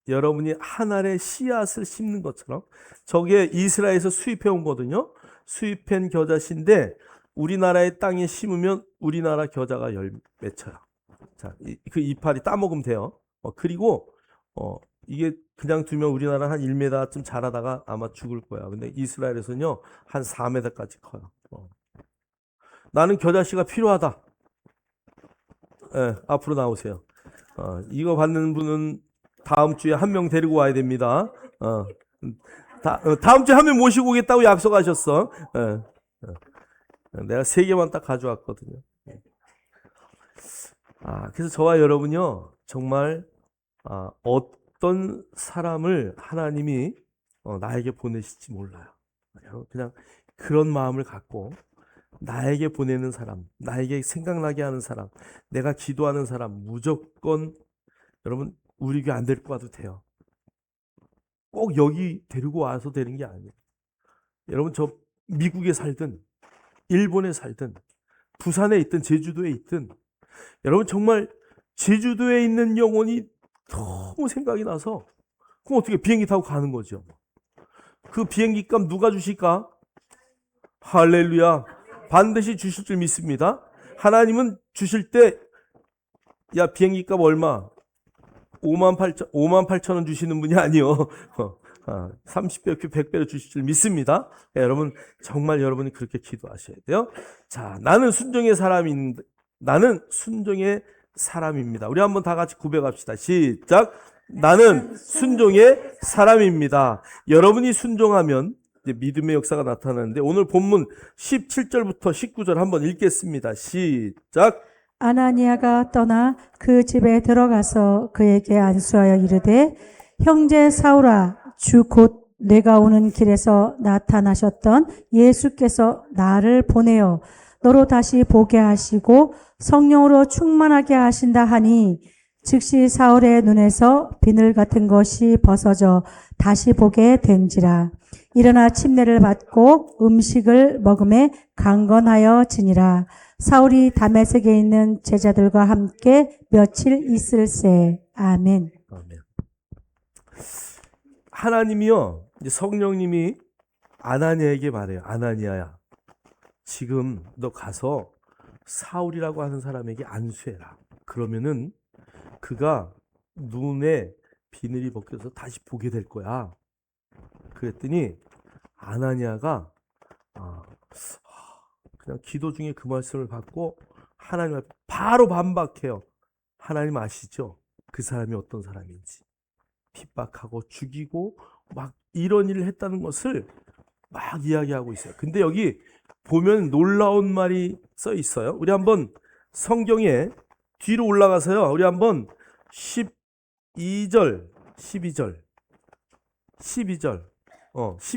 여러분이 한 알의 씨앗을 심는 것처럼 저게 이스라엘에서 수입해 온 거거든요. 수입한 겨자씨인데 우리나라의 땅에 심으면 우리나라 겨자가 맺혀요. 자, 그 이파리 따먹으면 돼요. 그리고 이게 그냥 두면 우리나라 한 1m쯤 자라다가 아마 죽을 거야. 근데 이스라엘에서는요 한 4m까지 커요. 나는 겨자씨가 필요하다. 예, 앞으로 나오세요. 이거 받는 분은 다음 주에 한 명 데리고 와야 됩니다. 다음 주에 한 명 모시고 오겠다고 약속하셨어. 내가 3개만 딱 가져왔거든요. 그래서 저와 여러분요, 정말, 어떤 사람을 하나님이 나에게 보내실지 몰라요. 그냥 그런 마음을 갖고 나에게 보내는 사람, 나에게 생각나게 하는 사람, 내가 기도하는 사람 무조건 여러분 우리 교회 안 데리고 와도 돼요. 꼭 여기 데리고 와서 되는 게 아니에요. 여러분 저 미국에 살든 일본에 살든 부산에 있든 제주도에 있든 여러분 정말 제주도에 있는 영혼이 너무 생각이 나서 그럼 어떻게 비행기 타고 가는 거죠. 그 비행기 값 누가 주실까? 할렐루야. 반드시 주실 줄 믿습니다. 하나님은 주실 때 야 비행기 값 얼마? 58,000원 주시는 분이 아니요. 30배, 100배로 주실 줄 믿습니다. 여러분 정말 여러분이 그렇게 기도하셔야 돼요. 자, 나는 순종의 사람입니다. 우리 한번 다 같이 고백합시다. 시작. 나는 순종의 사람입니다. 여러분이 순종하면 이제 믿음의 역사가 나타나는데 오늘 본문 17절부터 19절 한번 읽겠습니다. 시작. 아나니아가 떠나 그 집에 들어가서 그에게 안수하여 이르되 형제 사울아 주 곧 내가 오는 길에서 나타나셨던 예수께서 나를 보내어 너로 다시 보게 하시고 성령으로 충만하게 하신다 하니 즉시 사울의 눈에서 비늘 같은 것이 벗어져 다시 보게 된지라. 일어나 침례를 받고 음식을 먹음에 강건하여 지니라. 사울이 다메섹에 있는 제자들과 함께 며칠 있을세. 아멘. 아멘. 하나님이요, 이제 성령님이 아나니아에게 말해요. 아나니아야, 지금 너 가서 사울이라고 하는 사람에게 안수해라. 그러면은 그가 눈에 비늘이 벗겨서 다시 보게 될 거야. 그랬더니 아나니아가 그냥 기도 중에 그 말씀을 받고 하나님 앞에 바로 반박해요. 하나님 아시죠? 그 사람이 어떤 사람인지. 핍박하고 죽이고 막 이런 일을 했다는 것을 막 이야기하고 있어요. 근데 여기 보면 놀라운 말이 써 있어요. 우리 한번 성경에 뒤로 올라가서요. 우리 한번 12절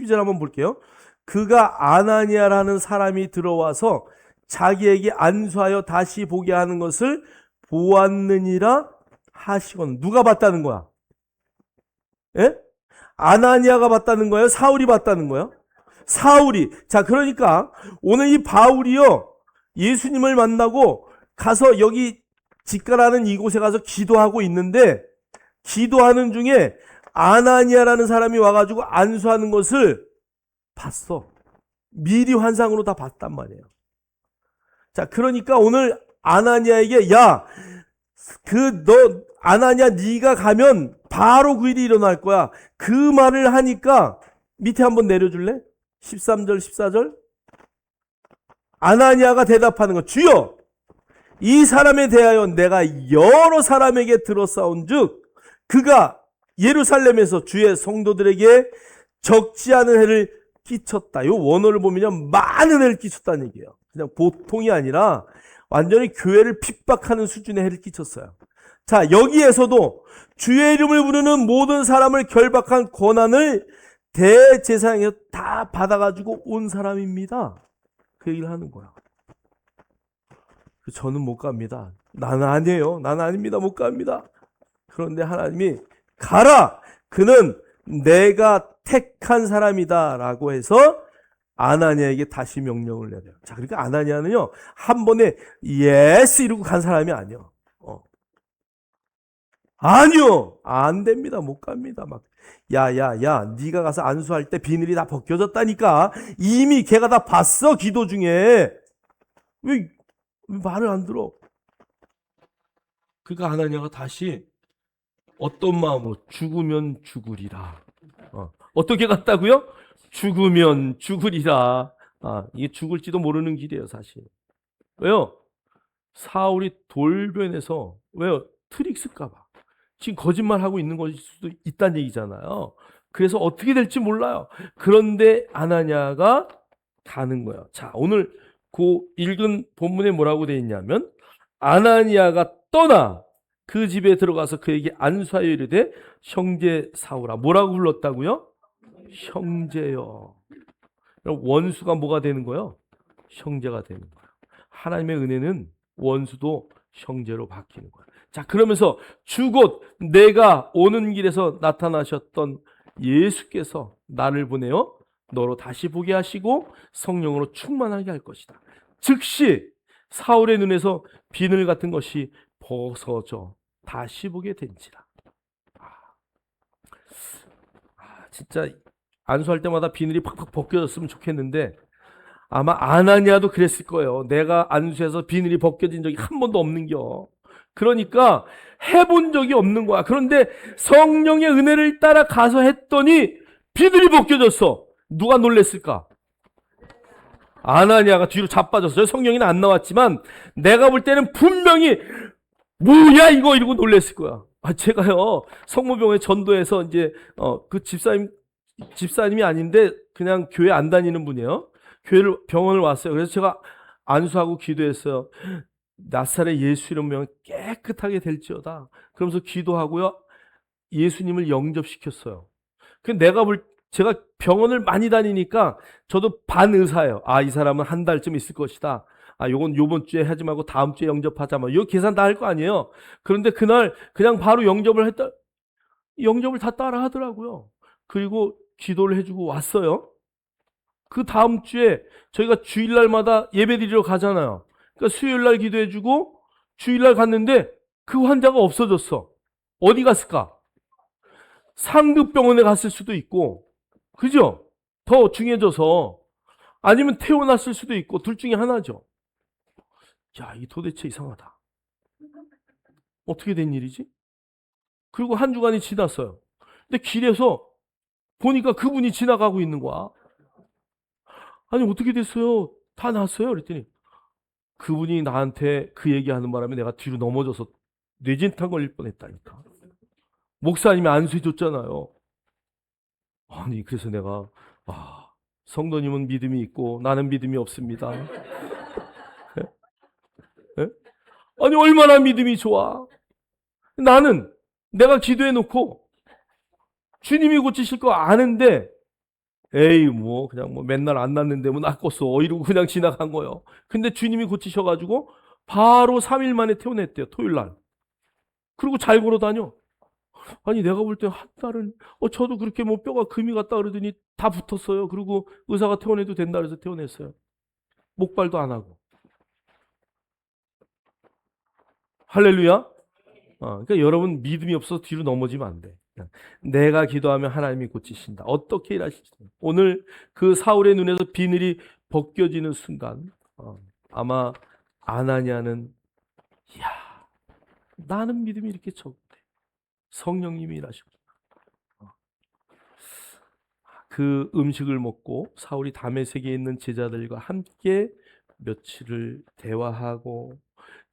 한번 볼게요. 그가 아나니아라는 사람이 들어와서 자기에게 안수하여 다시 보게 하는 것을 보았느니라 하시거든. 누가 봤다는 거야? 예? 아나니아가 봤다는 거예요? 사울이 봤다는 거예요? 사울이. 자, 그러니까 오늘 이 바울이요, 예수님을 만나고 가서 여기 직가라는 이곳에 가서 기도하고 있는데 기도하는 중에 아나니아라는 사람이 와가지고 안수하는 것을 봤어. 미리 환상으로 다 봤단 말이에요. 자, 그러니까 오늘 아나니아에게 아나니아 네가 가면 바로 그 일이 일어날 거야. 그 말을 하니까 밑에 한번 내려줄래? 13절 14절. 아나니아가 대답하는 거. 주여, 이 사람에 대하여 내가 여러 사람에게 들었사온즉 그가 예루살렘에서 주의 성도들에게 적지 않은 해를 끼쳤다. 요 원어를 보면 많은 해를 끼쳤다는 얘기예요. 그냥 보통이 아니라 완전히 교회를 핍박하는 수준의 해를 끼쳤어요. 자, 여기에서도 주의 이름을 부르는 모든 사람을 결박한 권한을 대제사장에서 다 받아가지고 온 사람입니다. 그 얘기를 하는 거야. 저는 못 갑니다. 나는 아니에요. 나는 아닙니다. 못 갑니다. 그런데 하나님이 가라! 그는 내가 택한 사람이다 라고 해서 아나니아에게 다시 명령을 내려요. 자, 그러니까 아나니아는요, 한 번에 예스 이러고 간 사람이 아니에요. 아니요, 안 됩니다. 못 갑니다. 막 야야야, 네가 가서 안수할 때 비늘이 다 벗겨졌다니까. 이미 걔가 다 봤어. 기도 중에 왜 말을 안 들어? 그러니까 하나님가 다시 어떤 마음으로 죽으면 죽으리라. 어떻게 갔다고요? 죽으면 죽으리라. 이게 죽을지도 모르는 길이에요, 사실. 왜요? 사울이 돌변해서 왜요? 트릭스일까봐. 지금 거짓말하고 있는 것일 수도 있다는 얘기잖아요. 그래서 어떻게 될지 몰라요. 그런데 아나니아가 가는 거예요. 자, 오늘 그 읽은 본문에 뭐라고 되어 있냐면 아나니아가 떠나 그 집에 들어가서 그에게 안수하여 이르되 형제 사울아. 뭐라고 불렀다고요? 형제여. 원수가 뭐가 되는 거예요? 형제가 되는 거예요. 하나님의 은혜는 원수도 형제로 바뀌는 거예요. 자, 그러면서 주곧 내가 오는 길에서 나타나셨던 예수께서 나를 보내어 너로 다시 보게 하시고 성령으로 충만하게 할 것이다. 즉시 사울의 눈에서 비늘 같은 것이 벗어져 다시 보게 된지라. 진짜 안수할 때마다 비늘이 팍팍 벗겨졌으면 좋겠는데 아마 아나니아도 그랬을 거예요. 내가 안수해서 비늘이 벗겨진 적이 한 번도 없는겨. 그러니까 해본 적이 없는 거야. 그런데 성령의 은혜를 따라 가서 했더니 비늘이 벗겨졌어. 누가 놀랬을까? 아나니아가 뒤로 자빠졌어요. 성령이는 안 나왔지만 내가 볼 때는 분명히 뭐야 이거 이러고 놀랬을 거야. 제가요 성모병원에 전도해서 이제 그 집사님이 아닌데 그냥 교회 안 다니는 분이에요. 병원을 왔어요. 그래서 제가 안수하고 기도했어요. 나사렛 예수 이름으로 깨끗하게 될지어다. 그러면서 기도하고요. 예수님을 영접시켰어요. 제가 병원을 많이 다니니까 저도 반의사예요. 이 사람은 한 달쯤 있을 것이다. 요건 요번 주에 하지 말고 다음 주에 영접하자. 이거 계산 다 할 거 아니에요. 그런데 그날 그냥 바로 영접을 다 따라 하더라고요. 그리고 기도를 해주고 왔어요. 그 다음 주에 저희가 주일날마다 예배드리러 가잖아요. 그러니까 수요일날 기도해주고 주일날 갔는데 그 환자가 없어졌어. 어디 갔을까? 상급병원에 갔을 수도 있고, 그죠? 더 중해져서 아니면 태어났을 수도 있고 둘 중에 하나죠. 야, 이게 도대체 이상하다. 어떻게 된 일이지? 그리고 한 주간이 지났어요. 근데 길에서 보니까 그분이 지나가고 있는 거야. 아니 어떻게 됐어요? 다 났어요? 그랬더니 그분이 나한테 그 얘기하는 바람에 내가 뒤로 넘어져서 뇌진탕 걸릴 뻔했다니까. 목사님이 안수해 줬잖아요. 아니 그래서 내가 성도님은 믿음이 있고 나는 믿음이 없습니다. 예? 아니 얼마나 믿음이 좋아. 나는 내가 기도해 놓고 주님이 고치실 거 아는데 에이 그냥 맨날 안 낫는데 낫겠어 이러고 그냥 지나간 거예요. 근데 주님이 고치셔가지고 바로 3일 만에 퇴원했대요. 토요일날. 그리고 잘 걸어다녀. 아니 내가 볼 때 한 달은 저도 그렇게 뼈가 금이 갔다 그러더니 다 붙었어요. 그리고 의사가 퇴원해도 된다 그래서 퇴원했어요. 목발도 안 하고. 할렐루야. 그러니까 여러분 믿음이 없어서 뒤로 넘어지면 안 돼. 내가 기도하면 하나님이 고치신다. 어떻게 일하실지. 오늘 그 사울의 눈에서 비늘이 벗겨지는 순간 아마 아나니아는 나는 믿음이 이렇게 적은데 성령님이 일하시고 그 음식을 먹고 사울이 다메섹에 있는 제자들과 함께 며칠을 대화하고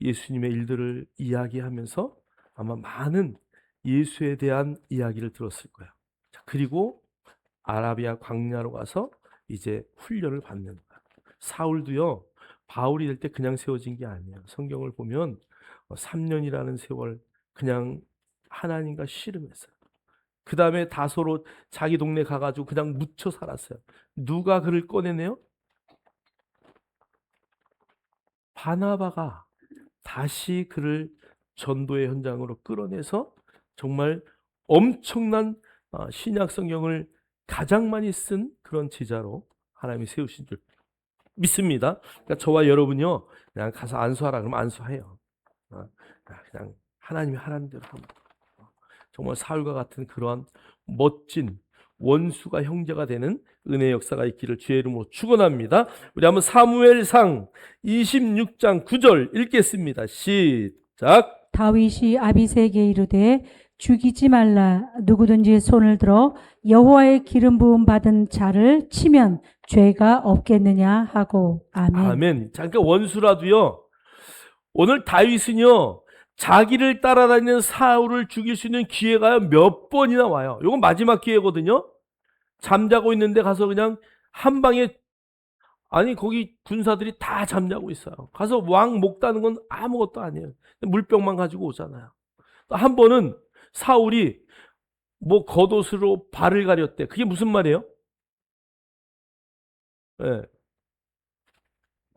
예수님의 일들을 이야기하면서 아마 많은 예수에 대한 이야기를 들었을 거예요. 그리고 아라비아 광야로 가서 이제 훈련을 받는 거예요. 사울도요, 바울이 될 때 그냥 세워진 게 아니에요. 성경을 보면 3년이라는 세월 그냥 하나님과 씨름했어요. 그 다음에 다소로 자기 동네 가가지고 그냥 묻혀 살았어요. 누가 그를 꺼내내요? 바나바가 다시 그를 전도의 현장으로 끌어내서 정말 엄청난 신약 성경을 가장 많이 쓴 그런 제자로 하나님이 세우신 줄 믿습니다. 그러니까 저와 여러분이요, 그냥 가서 안수하라 그러면 안수해요. 그냥 하나님이 하라는 대로 합니다. 정말 사울과 같은 그러한 멋진 원수가 형제가 되는 은혜의 역사가 있기를 주의 이름으로 축원합니다. 우리 한번 사무엘상 26장 9절 읽겠습니다. 시작. 다윗이 아비새에게 이르되 죽이지 말라. 누구든지 손을 들어 여호와의 기름 부음 받은 자를 치면 죄가 없겠느냐 하고. 아멘. 아멘. 잠깐 원수라도요. 오늘 다윗은요. 자기를 따라다니는 사울을 죽일 수 있는 기회가 몇 번이나 와요. 이건 마지막 기회거든요. 잠자고 있는데 가서 그냥 한 방에, 아니 거기 군사들이 다 잠자고 있어요. 가서 왕 목 따는 건 아무것도 아니에요. 물병만 가지고 오잖아요. 한 번은 사울이 뭐 겉옷으로 발을 가렸대. 그게 무슨 말이에요? 예.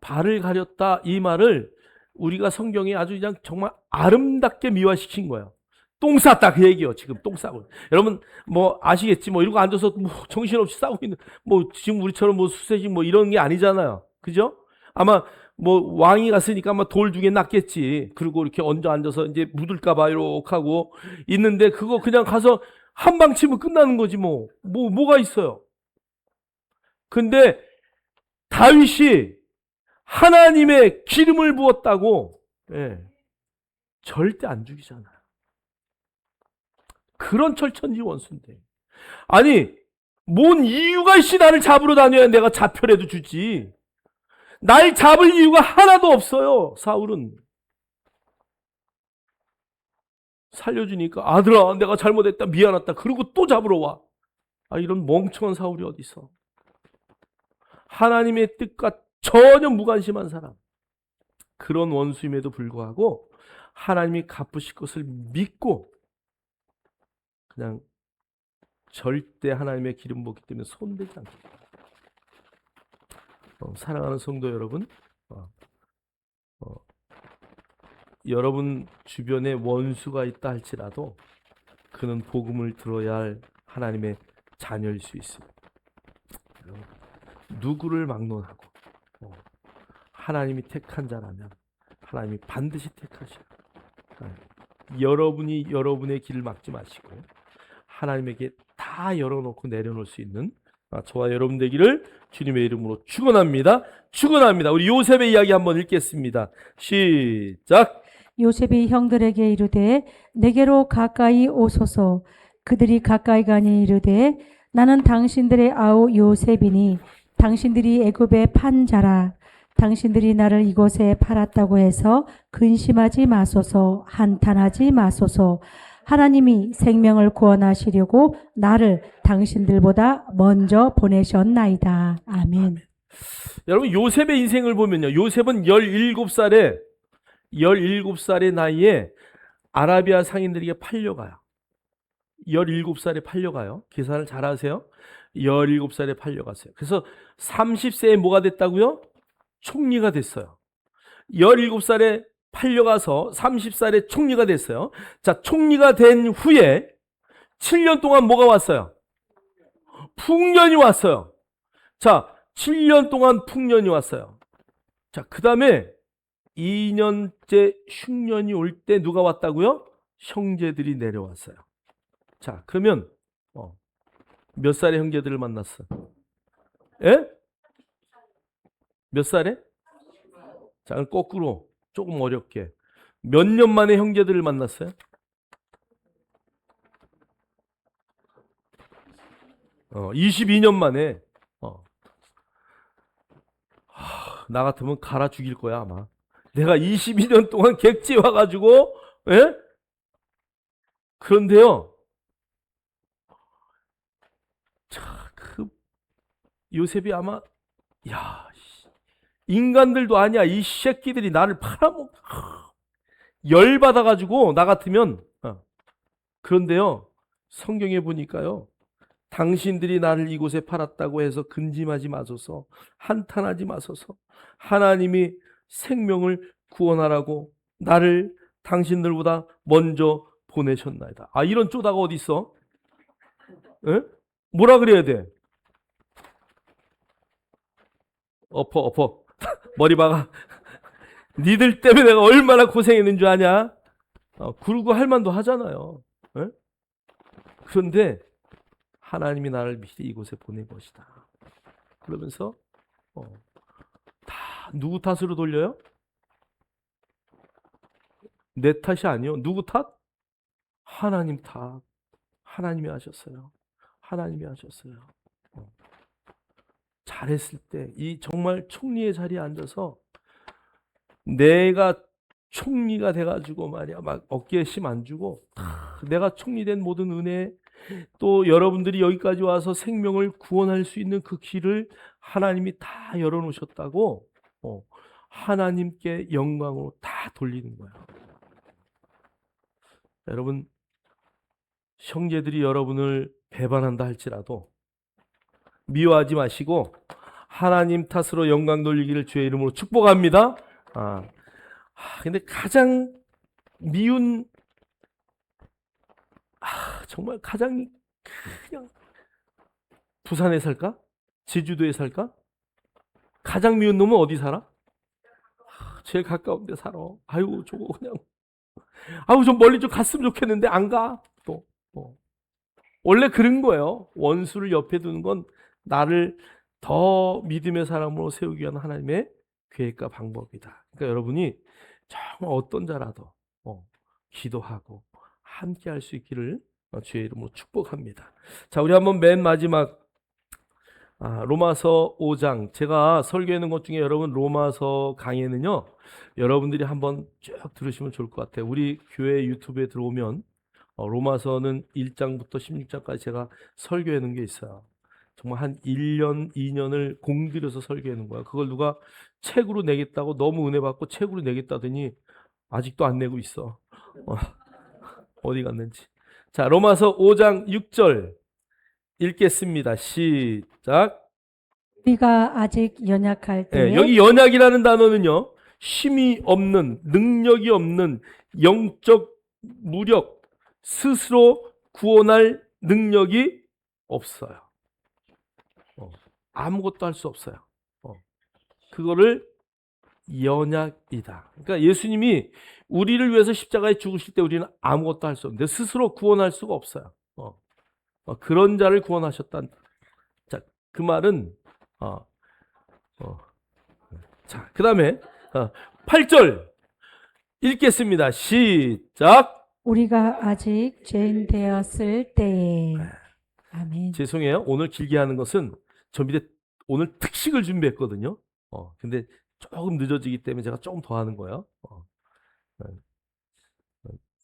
발을 가렸다, 이 말을 우리가 성경에 아주 그냥 정말 아름답게 미화시킨 거예요. 똥 쌌다, 그 얘기요. 지금 똥 싸고. 여러분 뭐 아시겠지? 뭐 이러고 앉아서 뭐 정신없이 싸고 있는, 뭐 지금 우리처럼 뭐 수세식 뭐 이런 게 아니잖아요. 그죠? 아마 뭐 왕이 갔으니까 아마 돌 두 개 놨겠지. 그리고 이렇게 얹어 앉아서 이제 묻을까봐 이렇게 하고 있는데, 그거 그냥 가서 한 방 치면 끝나는 거지 뭐. 뭐가 있어요. 근데 다윗이 하나님의 기름을 부었다고, 예, 절대 안 죽이잖아요. 그런 철천지 원수인데. 아니, 뭔 이유가 있이 나를 잡으러 다녀야 내가 잡혀라도 주지. 날 잡을 이유가 하나도 없어요. 사울은 살려주니까 아들아 내가 잘못했다 미안하다 그러고 또 잡으러 와. 아, 이런 멍청한 사울이 어디 있어. 하나님의 뜻과 전혀 무관심한 사람, 그런 원수임에도 불구하고 하나님이 갚으실 것을 믿고 그냥 절대 하나님의 기름 부었기 때문에 손대지 않습니다. 사랑하는 성도 여러분, 여러분 주변에 원수가 있다 할지라도 그는 복음을 들어야 할 하나님의 자녀일 수 있습니다. 누구를 막론하고 하나님이 택한 자라면 하나님이 반드시 택하시고, 여러분이 여러분의 길을 막지 마시고 하나님에게 다 열어놓고 내려놓을 수 있는 저와 여러분 되기를 주님의 이름으로 축원합니다. 축원합니다. 우리 요셉의 이야기 한번 읽겠습니다. 시작. 요셉이 형들에게 이르되 내게로 가까이 오소서. 그들이 가까이 가니 이르되 나는 당신들의 아우 요셉이니 당신들이 애굽에 판 자라. 당신들이 나를 이곳에 팔았다고 해서 근심하지 마소서. 한탄하지 마소서. 하나님이 생명을 구원하시려고 나를 당신들보다 먼저 보내셨나이다. 아멘. 여러분 요셉의 인생을 보면요, 요셉은 17살의 나이에 아라비아 상인들에게 팔려가요. 17살에 팔려가요. 계산을 잘 하세요. 17살에 팔려갔어요. 그래서 30세에 뭐가 됐다고요? 총리가 됐어요. 17살에 팔려가서 30살에 총리가 됐어요. 자, 총리가 된 후에 7년 동안 뭐가 왔어요? 풍년이 왔어요. 자, 7년 동안 풍년이 왔어요. 자, 그 다음에 2년째 흉년이 올 때 누가 왔다고요? 형제들이 내려왔어요. 자, 그러면 몇 살에 형제들을 만났어? 예? 몇 살에? 자, 거꾸로 조금 어렵게 몇 년 만에 형제들을 만났어요? 22년 만에. 나 같으면 갈아 죽일 거야 아마. 내가 22년 동안 객지 와가지고, 예? 그런데요, 자, 그 요셉이 아마, 야, 인간들도 아니야 이 새끼들이 나를 팔아먹, 열받아가지고 나 같으면. 그런데요, 성경에 보니까요, 당신들이 나를 이곳에 팔았다고 해서 근심하지 마소서, 한탄하지 마소서. 하나님이 생명을 구원하라고 나를 당신들보다 먼저 보내셨나이다. 아, 이런 쪼다가 어디 있어? 에? 뭐라 그래야 돼? 엎어 머리 박아. 니들 때문에 내가 얼마나 고생했는 줄 아냐? 그러고 할 만도 하잖아요. 에? 그런데 하나님이 나를 미리 이곳에 보낸 것이다. 그러면서 다 누구 탓으로 돌려요? 내 탓이 아니요. 누구 탓? 하나님 탓. 하나님이 하셨어요. 하나님이 하셨어요. 잘했을 때 이 정말 총리의 자리에 앉아서 내가 총리가 돼가지고 말이야 막 어깨에 심 안 주고 내가 총리 된 모든 은혜, 또 여러분들이 여기까지 와서 생명을 구원할 수 있는 그 길을 하나님이 다 열어놓으셨다고 하나님께 영광으로 다 돌리는 거예요. 여러분, 형제들이 여러분을 배반한다 할지라도 미워하지 마시고 하나님 탓으로 영광 돌리기를 주의 이름으로 축복합니다. 근데 가장 미운, 정말 가장 그냥 부산에 살까? 제주도에 살까? 가장 미운 놈은 어디 살아? 제일 가까운 데 살아. 아유, 저거 그냥 좀 멀리 좀 갔으면 좋겠는데 안 가. 또 원래 그런 거예요. 원수를 옆에 두는 건 나를 더 믿음의 사람으로 세우기 위한 하나님의 계획과 방법이다. 그러니까 여러분이 정말 어떤 자라도 기도하고 함께 할 수 있기를 주의 이름으로 축복합니다. 자, 우리 한번 맨 마지막 로마서 5장, 제가 설교하는 것 중에 여러분 로마서 강의는요 여러분들이 한번 쭉 들으시면 좋을 것 같아요. 우리 교회 유튜브에 들어오면 로마서는 1장부터 16장까지 제가 설교하는 게 있어요. 정말 한 1년, 2년을 공들여서 설교하는 거야. 그걸 누가 책으로 내겠다고 너무 은혜 받고 책으로 내겠다더니 아직도 안 내고 있어. 어디 갔는지. 자, 로마서 5장 6절 읽겠습니다. 시작. 우리가 아직 연약할 때 여기 연약이라는 단어는요, 힘이 없는, 능력이 없는 영적 무력, 스스로 구원할 능력이 없어요. 아무것도 할 수 없어요. 그거를 연약이다. 그러니까 예수님이 우리를 위해서 십자가에 죽으실 때 우리는 아무것도 할 수 없는데 스스로 구원할 수가 없어요. 그런 자를 구원하셨단. 자, 그 말은 자, 그 다음에 8절 읽겠습니다. 시작. 우리가 아직 죄인 되었을 때에. 아멘. 죄송해요. 오늘 길게 하는 것은 저 밑에 오늘 특식을 준비했거든요. 근데 조금 늦어지기 때문에 제가 조금 더 하는 거예요.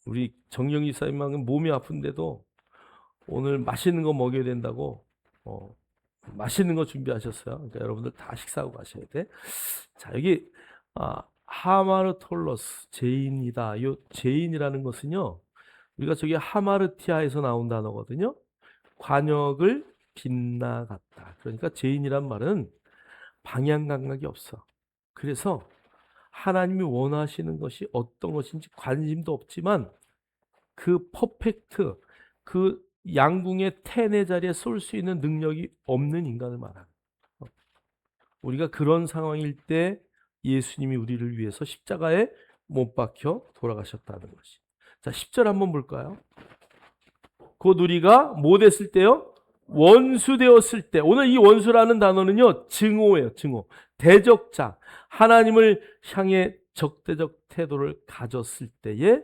우리 정영 이사님은 몸이 아픈데도 오늘 맛있는 거 먹여야 된다고 맛있는 거 준비하셨어요. 그러니까 여러분들 다 식사하고 가셔야 돼. 자, 여기 하마르톨로스, 죄인이다. 이 죄인이라는 것은요, 우리가 저기 하마르티아에서 나온 단어거든요. 관역을 빗나갔다. 그러니까 죄인이란 말은 방향 감각이 없어. 그래서 하나님이 원하시는 것이 어떤 것인지 관심도 없지만 그 퍼펙트, 그 양궁의 텐의 자리에 쏠 수 있는 능력이 없는 인간을 말하는 거예요. 우리가 그런 상황일 때 예수님이 우리를 위해서 십자가에 못 박혀 돌아가셨다는 것이. 자, 10절 한번 볼까요? 곧 우리가 뭐 됐을 때요? 원수 되었을 때. 오늘 이 원수라는 단어는요, 증오예요, 증오. 대적자. 하나님을 향해 적대적 태도를 가졌을 때에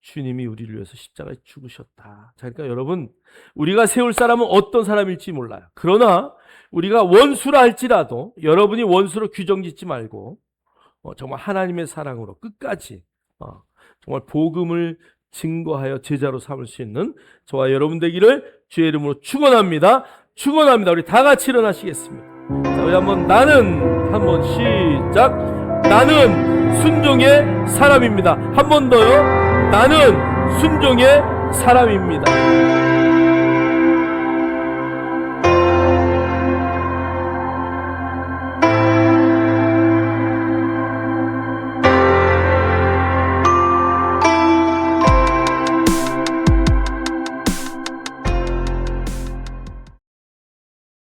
주님이 우리를 위해서 십자가에 죽으셨다. 자, 그러니까 여러분, 우리가 세울 사람은 어떤 사람일지 몰라요. 그러나 우리가 원수라 할지라도 여러분이 원수로 규정 짓지 말고 정말 하나님의 사랑으로 끝까지 정말 복음을 증거하여 제자로 삼을 수 있는 저와 여러분 되기를 주의 이름으로 축원합니다. 축원합니다. 우리 다 같이 일어나시겠습니다. 자, 우리 한번 시작. 나는 순종의 사람입니다. 한 번 더요. 나는 순종의 사람입니다.